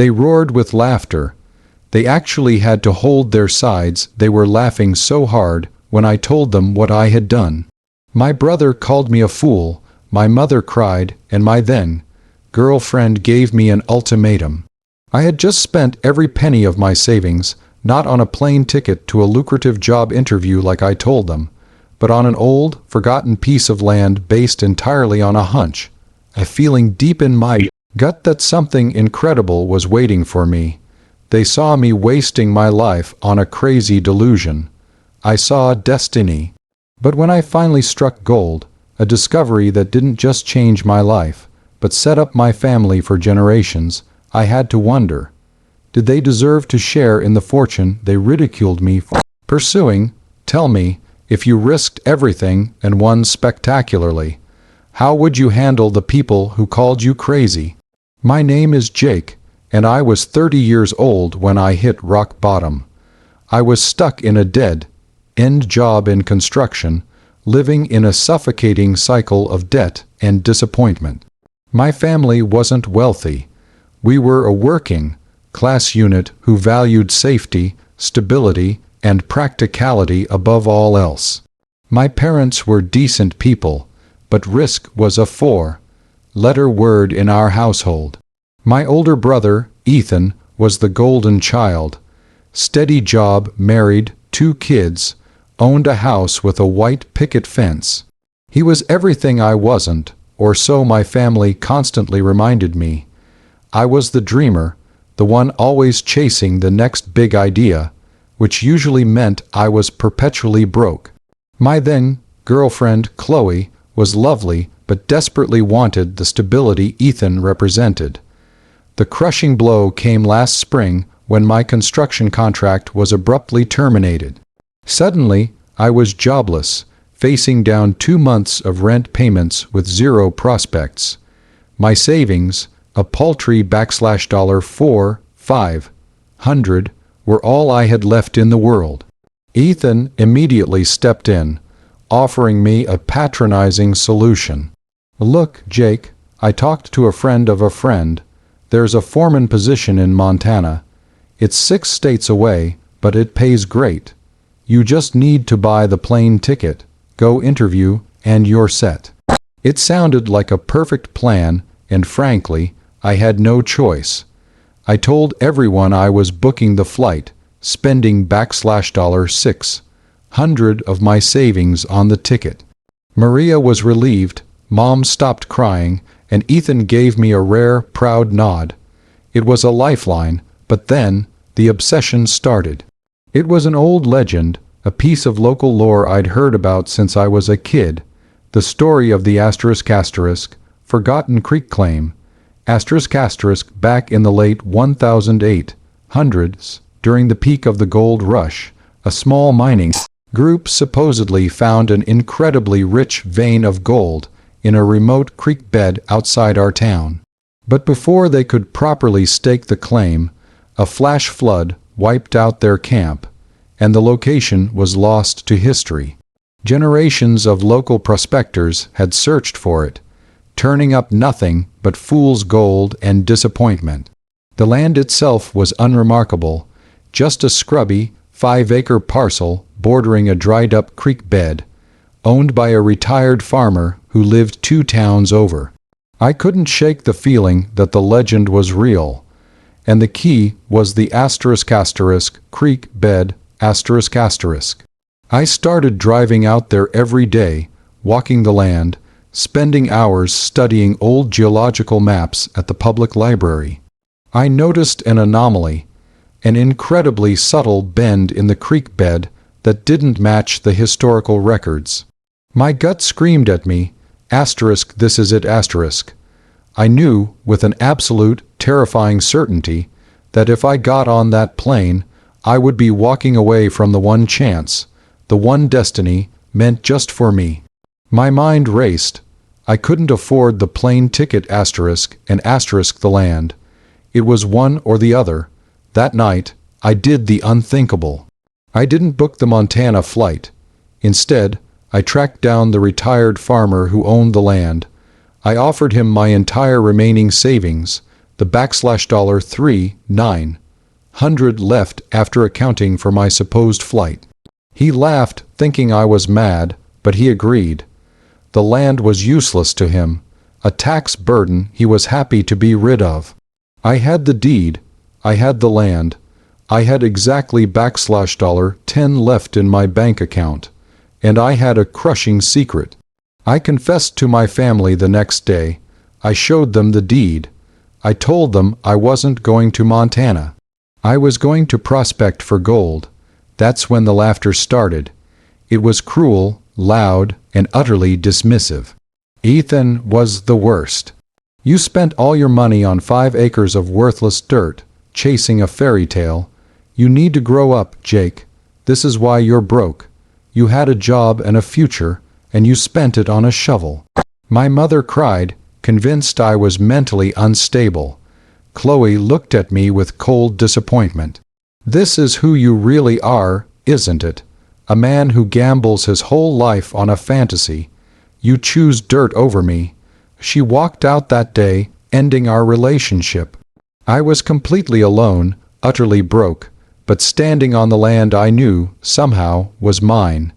They roared with laughter. They actually had to hold their sides, they were laughing so hard when I told them what I had done. My brother called me a fool, my mother cried, and my then-girlfriend gave me an ultimatum. I had just spent every penny of my savings, not on a plane ticket to a lucrative job interview like I told them, but on an old, forgotten piece of land based entirely on a hunch, a feeling deep in my gut that something incredible was waiting for me. They saw me wasting my life on a crazy delusion. I saw destiny. But when I finally struck gold, a discovery that didn't just change my life, but set up my family for generations, I had to wonder, did they deserve to share in the fortune they ridiculed me for pursuing? Tell me, if you risked everything and won spectacularly, how would you handle the people who called you crazy? My name is Jake, and I was 30 years old when I hit rock bottom. I was stuck in a dead-end job in construction, living in a suffocating cycle of debt and disappointment. My family wasn't wealthy. We were a working-class unit who valued safety, stability, and practicality above all else. My parents were decent people, but risk was a four-letter word in our household. My older brother, Ethan, was the golden child. Steady job, married, 2 kids, owned a house with a white picket fence. He was everything I wasn't, or so my family constantly reminded me. I was the dreamer, the one always chasing the next big idea, which usually meant I was perpetually broke. My then-girlfriend, Chloe, was lovely but desperately wanted the stability Ethan represented. The crushing blow came last spring when my construction contract was abruptly terminated. Suddenly, I was jobless, facing down 2 months of rent payments with zero prospects. My savings, a paltry $400-500, were all I had left in the world. Ethan immediately stepped in, offering me a patronizing solution. "Look, Jake, I talked to a friend of a friend. There's a foreman position in Montana. It's 6 states away, but it pays great. You just need to buy the plane ticket, go interview, and you're set." It sounded like a perfect plan, and frankly, I had no choice. I told everyone I was booking the flight, spending $600 of my savings on the ticket. Maria was relieved, Mom stopped crying, and Ethan gave me a rare, proud nod. It was a lifeline, but then the obsession started. It was an old legend, a piece of local lore I'd heard about since I was a kid, the story of the Forgotten Creek claim, back in the late 1800s, during the peak of the gold rush, a small mining group supposedly found an incredibly rich vein of gold in a remote creek bed outside our town. But before they could properly stake the claim, a flash flood wiped out their camp, and the location was lost to history. Generations of local prospectors had searched for it, turning up nothing but fool's gold and disappointment. The land itself was unremarkable, just a scrubby, 5-acre parcel bordering a dried-up creek bed, owned by a retired farmer who lived 2 towns over. I couldn't shake the feeling that the legend was real, and the key was the creek bed. I started driving out there every day, walking the land, spending hours studying old geological maps at the public library. I noticed an anomaly, an incredibly subtle bend in the creek bed that didn't match the historical records. My gut screamed at me, "this is it." I knew, with an absolute, terrifying certainty, that if I got on that plane, I would be walking away from the one chance, the one destiny, meant just for me. My mind raced. I couldn't afford the plane ticket and the land. It was one or the other. That night, I did the unthinkable. I didn't book the Montana flight. Instead, I tracked down the retired farmer who owned the land. I offered him my entire remaining savings, the $3,900 left after accounting for my supposed flight. He laughed, thinking I was mad, but he agreed. The land was useless to him, a tax burden he was happy to be rid of. I had the deed, I had the land, I had exactly $10 left in my bank account, and I had a crushing secret. I confessed to my family the next day. I showed them the deed. I told them I wasn't going to Montana. I was going to prospect for gold. That's when the laughter started. It was cruel, loud, and utterly dismissive. Ethan was the worst. You spent all your money on 5 acres of worthless dirt, chasing a fairy tale. You need to grow up, Jake. This is why you're broke. You had a job and a future, and you spent it on a shovel. My mother cried, convinced I was mentally unstable. Chloe looked at me with cold disappointment. This is who you really are, isn't it? A man who gambles his whole life on a fantasy. You choose dirt over me. She walked out that day, ending our relationship. I was completely alone, utterly broke, but standing on the land I knew, somehow, was mine.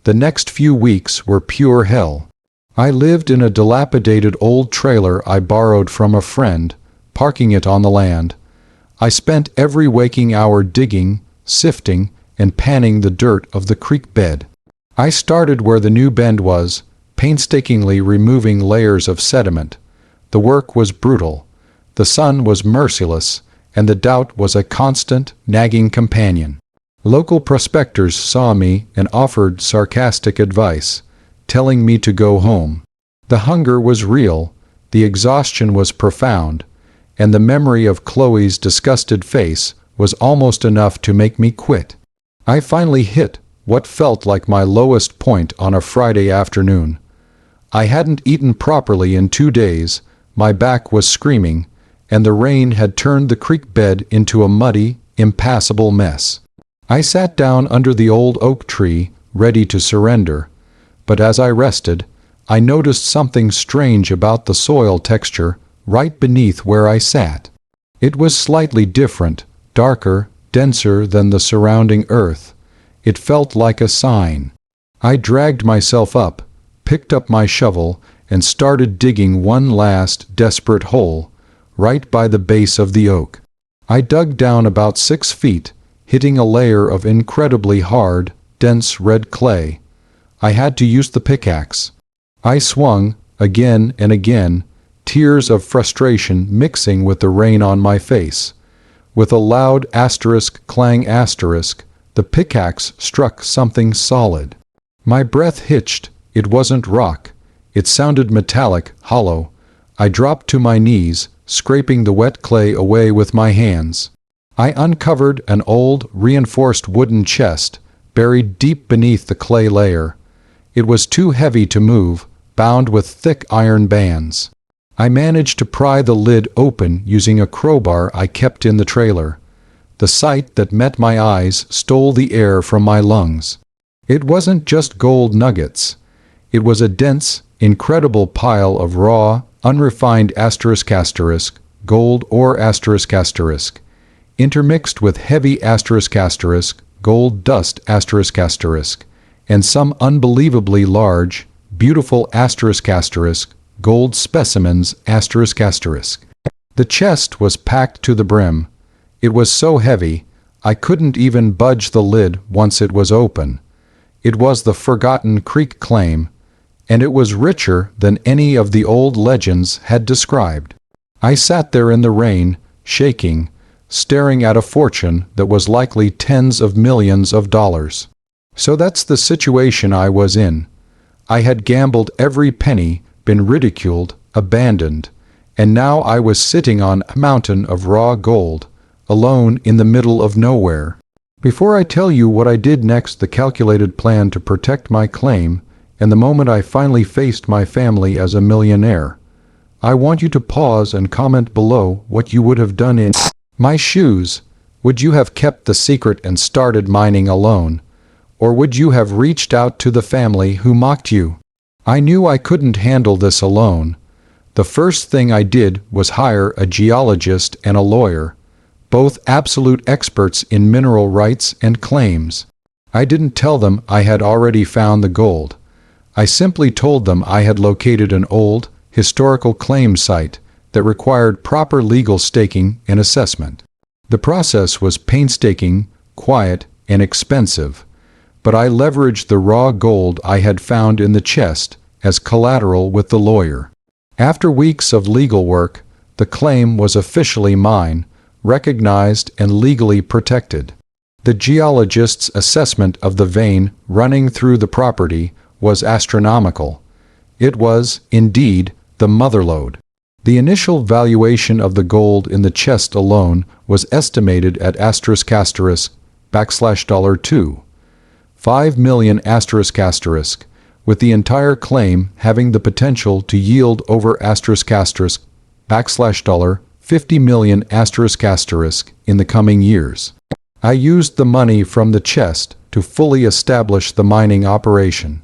The next few weeks were pure hell. I lived in a dilapidated old trailer I borrowed from a friend, parking it on the land. I spent every waking hour digging, sifting, and panning the dirt of the creek bed. I started where the new bend was, painstakingly removing layers of sediment. The work was brutal. The sun was merciless, and the doubt was a constant, nagging companion. Local prospectors saw me and offered sarcastic advice, telling me to go home. The hunger was real, the exhaustion was profound, and the memory of Chloe's disgusted face was almost enough to make me quit. I finally hit what felt like my lowest point on a Friday afternoon. I hadn't eaten properly in 2 days, my back was screaming, and the rain had turned the creek bed into a muddy, impassable mess. I sat down under the old oak tree, ready to surrender, but as I rested, I noticed something strange about the soil texture right beneath where I sat. It was slightly different, darker, denser than the surrounding earth. It felt like a sign. I dragged myself up, picked up my shovel, and started digging one last, desperate hole, right by the base of the oak. I dug down about 6 feet, hitting a layer of incredibly hard, dense red clay. I had to use the pickaxe. I swung, again and again, tears of frustration mixing with the rain on my face. With a loud clang, the pickaxe struck something solid. My breath hitched. It wasn't rock. It sounded metallic, hollow. I dropped to my knees, scraping the wet clay away with my hands. I uncovered an old, reinforced wooden chest, buried deep beneath the clay layer. It was too heavy to move, bound with thick iron bands. I managed to pry the lid open using a crowbar I kept in the trailer. The sight that met my eyes stole the air from my lungs. It wasn't just gold nuggets. It was a dense, incredible pile of raw, unrefined gold ore intermixed with heavy gold dust and some unbelievably large, beautiful gold specimens The chest was packed to the brim. It was so heavy, I couldn't even budge the lid once it was open. It was the forgotten creek claim, and it was richer than any of the old legends had described. I sat there in the rain, shaking, staring at a fortune that was likely tens of millions of dollars. So that's the situation I was in. I had gambled every penny, been ridiculed, abandoned, and now I was sitting on a mountain of raw gold, alone in the middle of nowhere. Before I tell you what I did next, the calculated plan to protect my claim, and the moment I finally faced my family as a millionaire, I want you to pause and comment below what you would have done in my shoes. Would you have kept the secret and started mining alone? Or would you have reached out to the family who mocked you? I knew I couldn't handle this alone, The first thing I did was hire a geologist and a lawyer, both absolute experts in mineral rights and claims. I didn't tell them I had already found the gold. I simply told them I had located an old, historical claim site that required proper legal staking and assessment. The process was painstaking, quiet, and expensive, but I leveraged the raw gold I had found in the chest as collateral with the lawyer. After weeks of legal work, the claim was officially mine, recognized and legally protected. The geologist's assessment of the vein running through the property was astronomical. It was, indeed, the motherlode. The initial valuation of the gold in the chest alone was estimated at $2, 5 million **, with the entire claim having the potential to yield over $50 million * in the coming years. I used the money from the chest to fully establish the mining operation.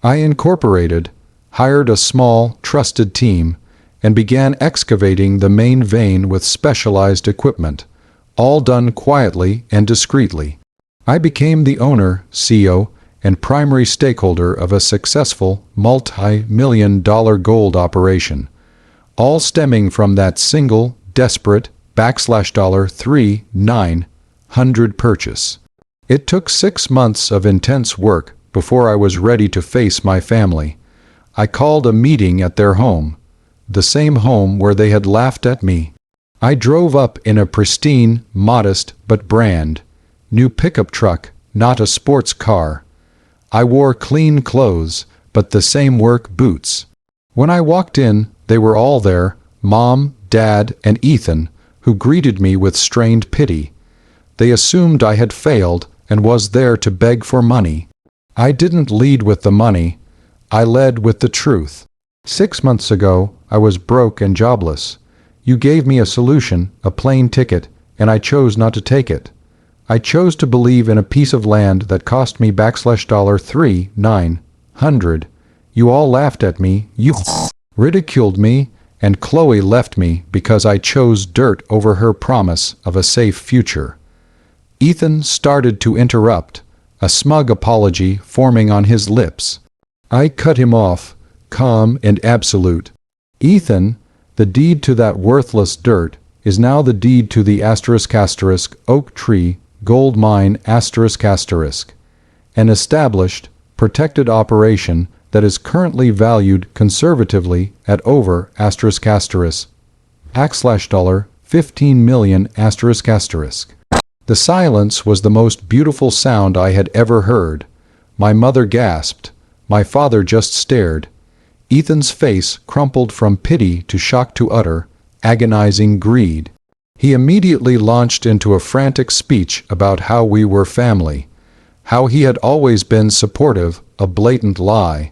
I incorporated, hired a small, trusted team, and began excavating the main vein with specialized equipment, all done quietly and discreetly. I became the owner, CEO, and primary stakeholder of a successful, multi-million-dollar gold operation, all stemming from that single, desperate, $3,900 purchase. It took 6 months of intense work before I was ready to face my family. I called a meeting at their home, the same home where they had laughed at me. I drove up in a pristine, modest, but brand new pickup truck, not a sports car. I wore clean clothes, but the same work boots. When I walked in, they were all there, Mom, Dad, and Ethan, who greeted me with strained pity. They assumed I had failed and was there to beg for money. I didn't lead with the money. I led with the truth. 6 months ago, I was broke and jobless. You gave me a solution, a plane ticket, and I chose not to take it. I chose to believe in a piece of land that cost me $3,900. You all laughed at me, you ridiculed me, and Chloe left me because I chose dirt over her promise of a safe future. Ethan started to interrupt, a smug apology forming on his lips. I cut him off, calm and absolute. Ethan, the deed to that worthless dirt is now the deed to the oak tree gold mine **, an established, protected operation that is currently valued conservatively at over $15 million **. The silence was the most beautiful sound I had ever heard. My mother gasped. My father just stared. Ethan's face crumpled from pity to shock to utter, agonizing greed. He immediately launched into a frantic speech about how we were family, how he had always been supportive, a blatant lie,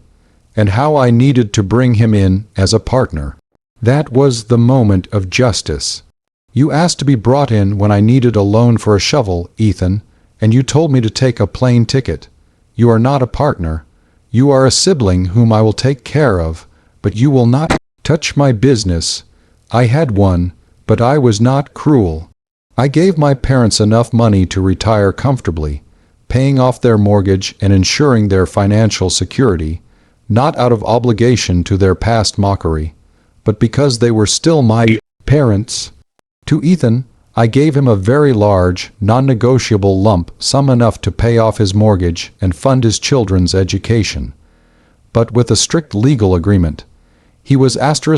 and how I needed to bring him in as a partner. That was the moment of justice. You asked to be brought in when I needed a loan for a shovel, Ethan, and you told me to take a plane ticket. You are not a partner. You are a sibling whom I will take care of, but you will not touch my business. I had one, but I was not cruel. I gave my parents enough money to retire comfortably, paying off their mortgage and ensuring their financial security, not out of obligation to their past mockery, but because they were still my parents. To Ethan, I gave him a very large, non-negotiable lump sum enough to pay off his mortgage and fund his children's education, but with a strict legal agreement. He was never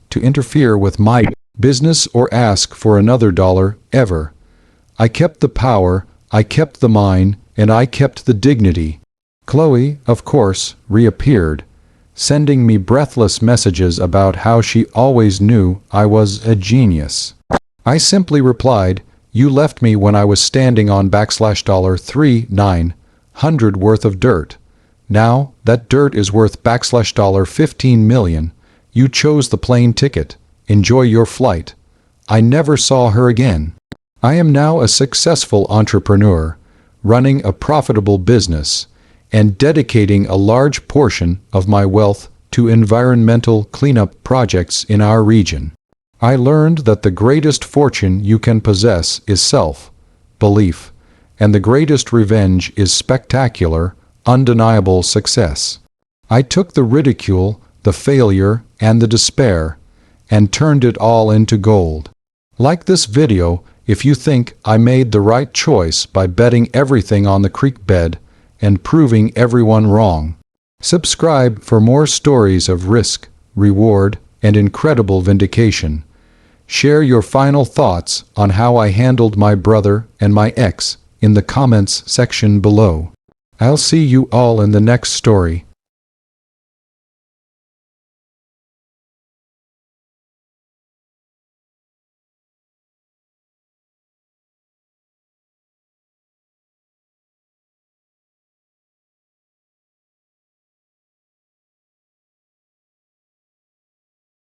to interfere with my business or ask for another dollar, ever. I kept the power, I kept the mine, and I kept the dignity. Chloe, of course, reappeared, sending me breathless messages about how she always knew I was a genius. I simply replied, "You left me when I was standing on $3,900 worth of dirt. Now, that dirt is worth $15 million. You chose the plane ticket. Enjoy your flight." I never saw her again. I am now a successful entrepreneur, running a profitable business, and dedicating a large portion of my wealth to environmental cleanup projects in our region. I learned that the greatest fortune you can possess is self-belief, and the greatest revenge is spectacular, undeniable success. I took the ridicule, the failure, and the despair, and turned it all into gold. Like this video if you think I made the right choice by betting everything on the creek bed and proving everyone wrong. Subscribe for more stories of risk, reward, and incredible vindication. Share your final thoughts on how I handled my brother and my ex in the comments section below. I'll see you all in the next story.